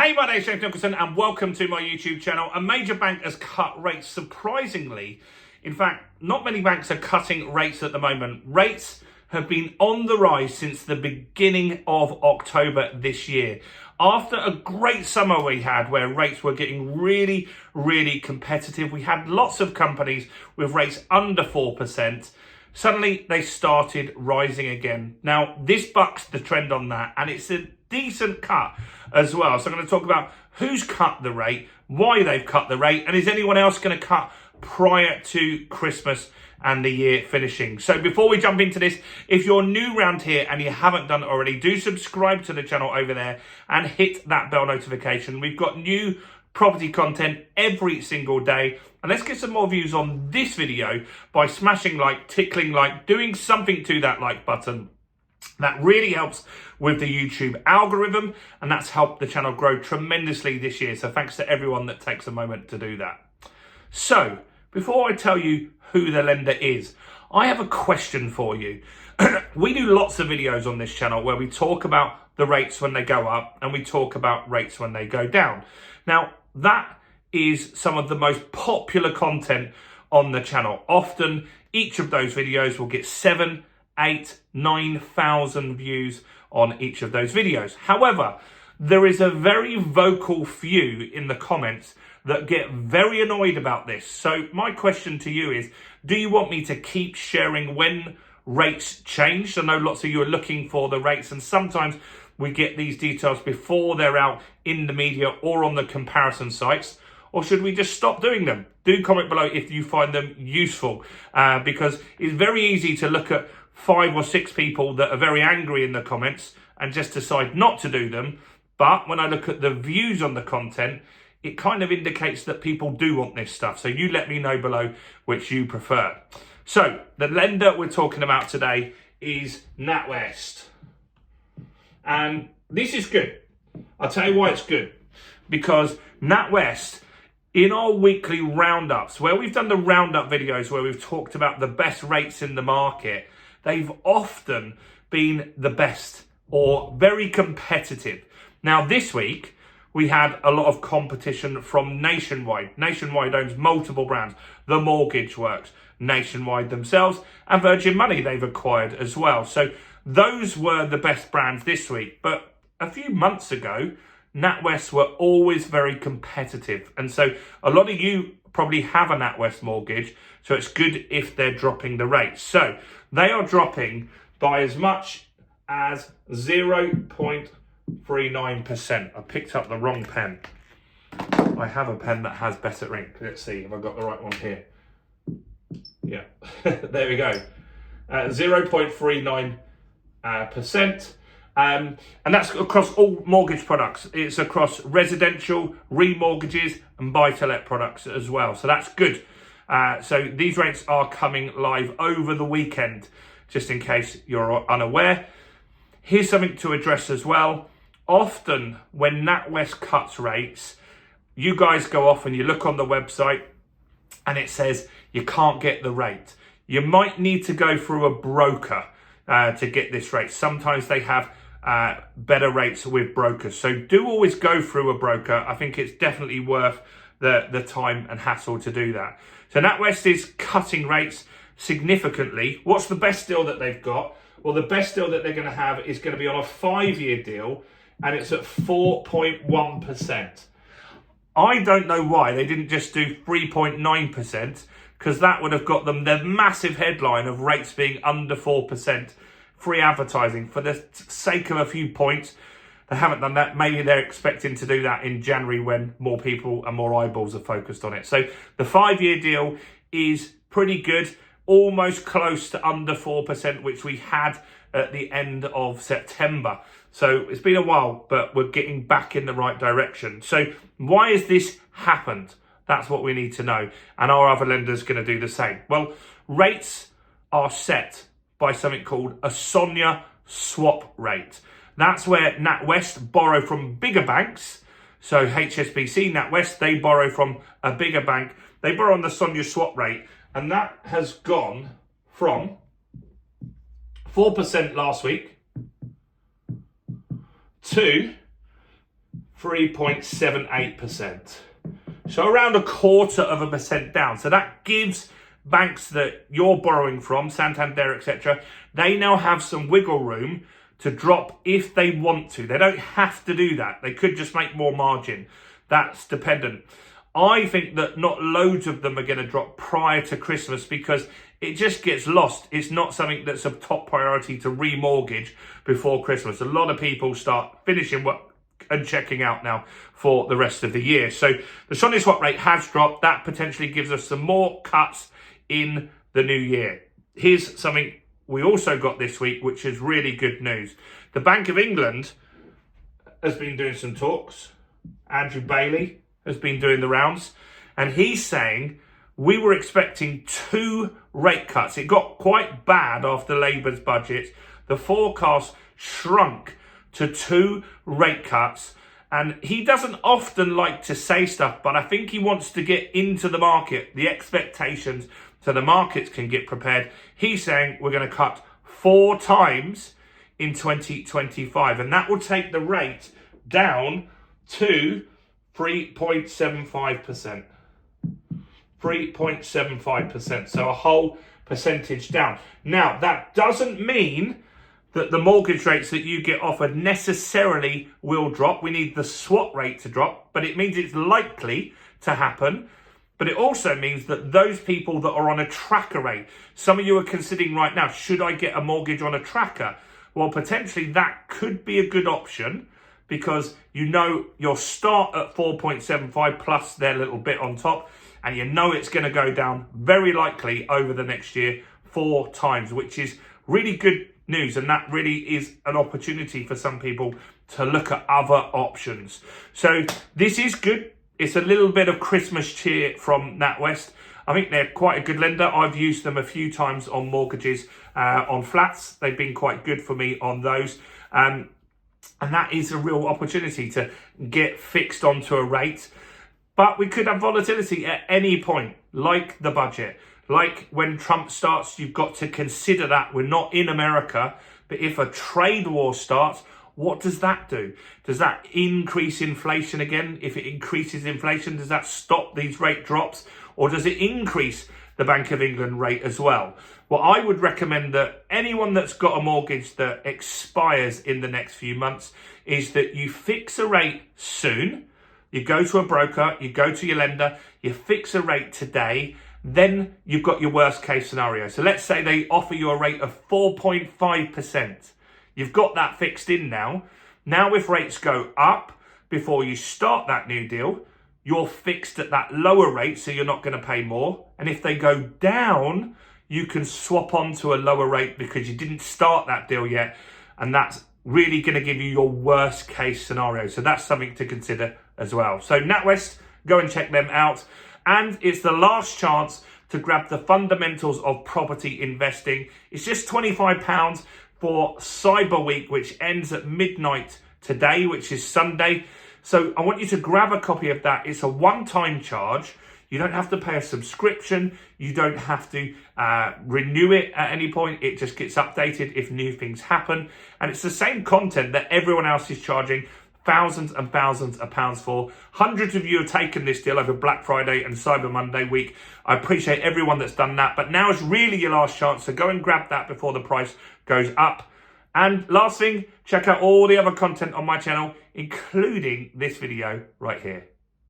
Hey, my name's James Nicholson and welcome to my YouTube channel. A major bank has cut rates surprisingly. In fact, not many banks are cutting rates at the moment. Rates have been on the rise since the beginning of October this year. After a great summer we had where rates were getting really competitive, we had lots of companies with rates under 4%. Suddenly they started rising again. Now, this bucks the trend on that, and it's a decent cut as well. So I'm going to talk about who's cut the rate, why they've cut the rate, and is anyone else going to cut prior to Christmas and the year finishing. So before we jump into this, if you're new around here and you haven't done it already, do subscribe to the channel over there and hit that bell notification. We've got new property content every single day. And let's get some more views on this video by smashing like, tickling like, doing something to that like button. That really helps with the YouTube algorithm, and that's helped the channel grow tremendously this year. So thanks to everyone that takes a moment to do that. So before I tell you who the lender is, I have a question for you. We do lots of videos on this channel where we talk about the rates when they go up and we talk about rates when they go down. Now, that is some of the most popular content on the channel. Often each of those videos will get 7, 8, 9,000 views on each of those videos. However, there is a very vocal few in the comments that get very annoyed about this. So my question to you is, do you want me to keep sharing when rates change? I know lots of you are looking for the rates, and sometimes we get these details before they're out in the media or on the comparison sites. Or should we just stop doing them? Do comment below if you find them useful, because it's very easy to look at 5 or 6 people that are very angry in the comments and just decide not to do them. But when I look at the views on the content, it kind of indicates that people do want this stuff. So you let me know below which you prefer. So the lender we're talking about today is NatWest. And this is good. I'll tell you why it's good. Because NatWest, in our weekly roundups, where we've done the roundup videos where we've talked about the best rates in the market, they've often been the best or very competitive. Now, this week, we had a lot of competition from Nationwide. Nationwide owns multiple brands. The Mortgage Works, Nationwide themselves, and Virgin Money they've acquired as well. So those were the best brands this week. But a few months ago, NatWest were always very competitive. And so a lot of you probably have a NatWest mortgage, so it's good if they're dropping the rates. So they are dropping by as much as 0.39%. I picked up the wrong pen. I have a pen that has better ink. Let's see if I've got the right one here. Yeah, there we go. 0.39%. And that's across all mortgage products. It's across residential, remortgages, and buy-to-let products as well. So that's good. So these rates are coming live over the weekend, just in case you're unaware. Here's something to address as well. Often when NatWest cuts rates, you guys go off and you look on the website and it says you can't get the rate. You might need to go through a broker to get this rate. Sometimes they have better rates with brokers. So do always go through a broker. I think it's definitely worth the time and hassle to do that. So NatWest is cutting rates significantly. What's the best deal that they've got? Well, the best deal that they're going to have is going to be on a 5-year deal, and it's at 4.1%. I don't know why they didn't just do 3.9%, because that would have got them the massive headline of rates being under 4%. Free advertising for the sake of a few points. They haven't done that. Maybe they're expecting to do that in January when more people and more eyeballs are focused on it. So the 5-year deal is pretty good, almost close to under 4%, which we had at the end of September. So it's been a while, but we're getting back in the right direction. So why has this happened? That's what we need to know. And are other lenders going to do the same? Well, rates are set by something called a SONIA swap rate. That's where NatWest borrow from bigger banks. So HSBC, NatWest, they borrow from a bigger bank. They borrow on the SONIA swap rate. And that has gone from 4% last week to 3.78%. So around 0.25% down. So that gives banks that you're borrowing from, Santander, etc., they now have some wiggle room to drop if they want to. They don't have to do that. They could just make more margin. That's dependent. I think that not loads of them are going to drop prior to Christmas because it just gets lost. It's not something that's a top priority to remortgage before Christmas. A lot of people start finishing work and checking out now for the rest of the year. So the SONIA swap rate has dropped. That potentially gives us some more cuts in the new year. Here's something we also got this week, which is really good news. The Bank of England has been doing some talks. Andrew Bailey has been doing the rounds, and he's saying we were expecting 2 rate cuts. It got quite bad after Labour's budget. The forecast shrunk to 2 rate cuts, and he doesn't often like to say stuff, but I think he wants to get into the market, the expectations, so the markets can get prepared. He's saying we're going to cut 4 times in 2025, and that will take the rate down to 3.75%. 3.75%, so a whole percentage down. Now, that doesn't mean that the mortgage rates that you get offered necessarily will drop. We need the swap rate to drop, but it means it's likely to happen. But it also means that those people that are on a tracker rate, some of you are considering right now, should I get a mortgage on a tracker? Well, potentially that could be a good option because you know you'll start at 4.75 plus their little bit on top, and you know it's going to go down very likely over the next year 4 times, which is really good news. And that really is an opportunity for some people to look at other options. So this is good. It's a little bit of Christmas cheer from NatWest. I think they're quite a good lender. I've used them a few times on mortgages, on flats. They've been quite good for me on those. And that is a real opportunity to get fixed onto a rate. But we could have volatility at any point, like the budget. Like when Trump starts, you've got to consider that. We're not in America, but if a trade war starts, what does that do? Does that increase inflation again? If it increases inflation, does that stop these rate drops? Or does it increase the Bank of England rate as well? Well, I would recommend that anyone that's got a mortgage that expires in the next few months is that you fix a rate soon. You go to a broker, you go to your lender, you fix a rate today, then you've got your worst case scenario. So let's say they offer you a rate of 4.5%. You've got that fixed in now. Now if rates go up before you start that new deal, you're fixed at that lower rate, so you're not going to pay more. And if they go down, you can swap on to a lower rate because you didn't start that deal yet. And that's really going to give you your worst case scenario. So that's something to consider as well. So NatWest, go and check them out. And it's the last chance to grab the fundamentals of property investing. It's just £25 for Cyber Week, which ends at midnight today, which is Sunday. So I want you to grab a copy of that. It's a one-time charge. You don't have to pay a subscription. You don't have to renew it at any point. It just gets updated if new things happen. And it's the same content that everyone else is charging thousands and thousands of pounds for. Hundreds of you have taken this deal over Black Friday and Cyber Monday week. I appreciate everyone that's done that, but now is really your last chance, so go and grab that before the price goes up. And last thing, check out all the other content on my channel, including this video right here.